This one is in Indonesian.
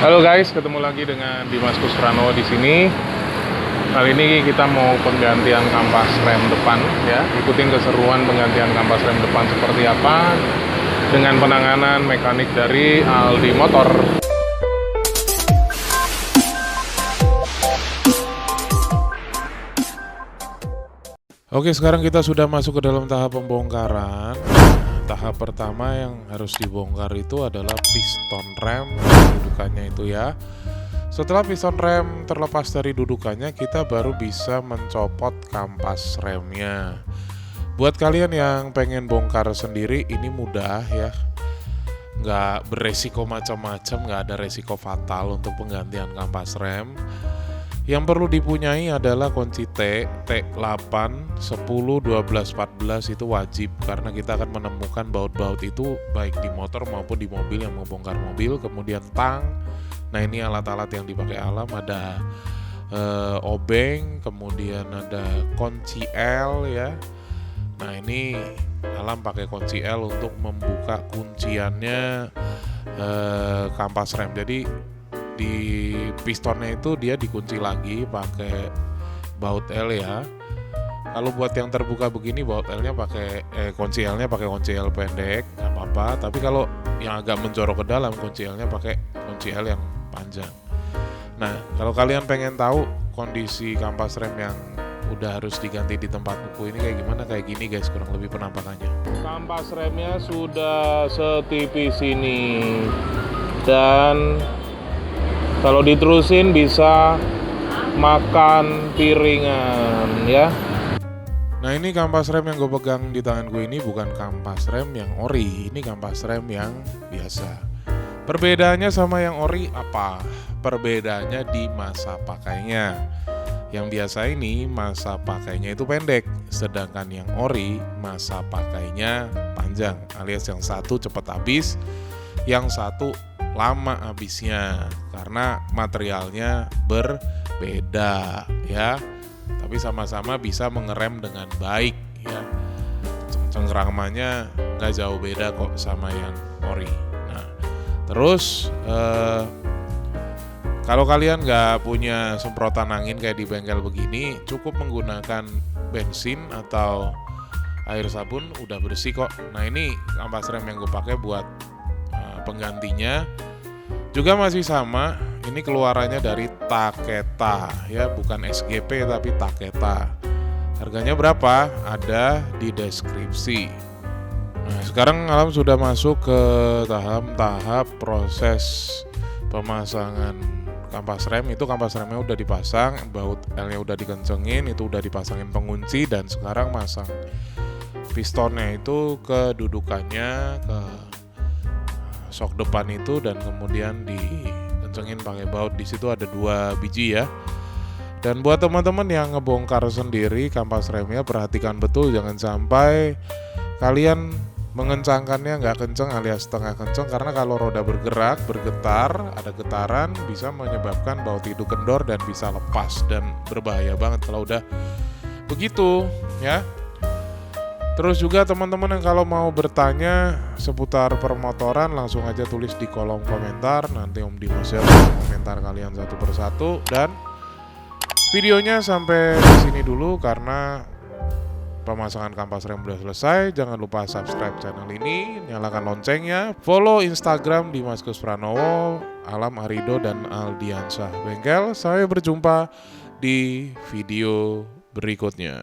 Halo guys, ketemu lagi dengan Dimas Kuspranowo di sini. Kali ini kita mau penggantian kampas rem depan ya. Ikutin keseruan penggantian kampas rem depan seperti apa dengan penanganan mekanik dari Aldi Motor. Oke, sekarang kita sudah masuk ke dalam tahap pembongkaran. Tahap pertama yang harus dibongkar itu adalah piston rem dudukannya itu ya. Setelah piston rem terlepas dari dudukannya, kita baru bisa mencopot kampas remnya. Buat kalian yang pengen bongkar sendiri, ini mudah ya, nggak beresiko macam-macam, nggak ada resiko fatal untuk penggantian kampas rem. Yang perlu dipunyai adalah kunci T8, 10, 12, 14 itu wajib, karena kita akan menemukan baut-baut itu baik di motor maupun di mobil yang membongkar mobil. Kemudian tang, nah ini alat-alat yang dipakai Alam, ada obeng, kemudian ada kunci L ya. Nah ini Alam pakai kunci L untuk membuka kunciannya kampas rem. Jadi di pistonnya itu dia dikunci lagi pakai baut L ya. Kalau buat yang terbuka begini, baut L-nya pakai kunci L-nya pakai kunci L pendek, nggak apa-apa. Tapi kalau yang agak menjorok ke dalam, kunci L-nya pakai kunci L yang panjang. Nah, kalau kalian pengen tahu kondisi kampas rem yang udah harus diganti di tempat buku ini kayak gimana, kayak gini guys kurang lebih penampakannya. Kampas remnya sudah setipis ini, dan kalau diterusin bisa makan piringan ya. Nah ini kampas rem yang gue pegang di tangan gue ini bukan kampas rem yang ori, ini kampas rem yang biasa. Perbedaannya sama yang ori apa? Perbedaannya di masa pakainya. Yang biasa ini masa pakainya itu pendek, sedangkan yang ori masa pakainya panjang, alias yang satu cepat habis, yang satu lama habisnya karena materialnya berbeda ya, tapi sama-sama bisa mengerem dengan baik ya. Cengkeramannya nggak jauh beda kok sama yang ori. Nah terus kalau kalian nggak punya semprotan angin kayak di bengkel begini, cukup menggunakan bensin atau air sabun udah bersih kok. Nah ini kampas rem yang gue pakai buat penggantinya juga masih sama, ini keluarannya dari Taketa ya, bukan SGP tapi Taketa. Harganya berapa? Ada di deskripsi. Nah, sekarang Alam sudah masuk ke tahap proses pemasangan kampas rem. Itu kampas remnya udah dipasang, baut L-nya udah dikencengin, itu udah dipasangin pengunci, dan sekarang masang pistonnya itu ke dudukannya, ke sok depan itu, dan kemudian dikencengin pakai baut. Di situ ada 2 biji ya. Dan buat teman-teman yang ngebongkar sendiri kampas remnya, perhatikan betul jangan sampai kalian mengencangkannya nggak kenceng alias setengah kenceng, karena kalau roda bergerak, bergetar, ada getaran, bisa menyebabkan baut itu kendor dan bisa lepas, dan berbahaya banget kalau udah begitu ya. Terus juga teman-teman yang kalau mau bertanya seputar permotoran, langsung aja tulis di kolom komentar. Nanti Om Dimas jawab komentar kalian satu persatu. Dan videonya sampai di sini dulu karena pemasangan kampas rem udah selesai. Jangan lupa subscribe channel ini, nyalakan loncengnya, follow Instagram Dimas Kuspranowo, Alam Arido, dan Aldiansyah Bengkel. Sampai berjumpa di video berikutnya.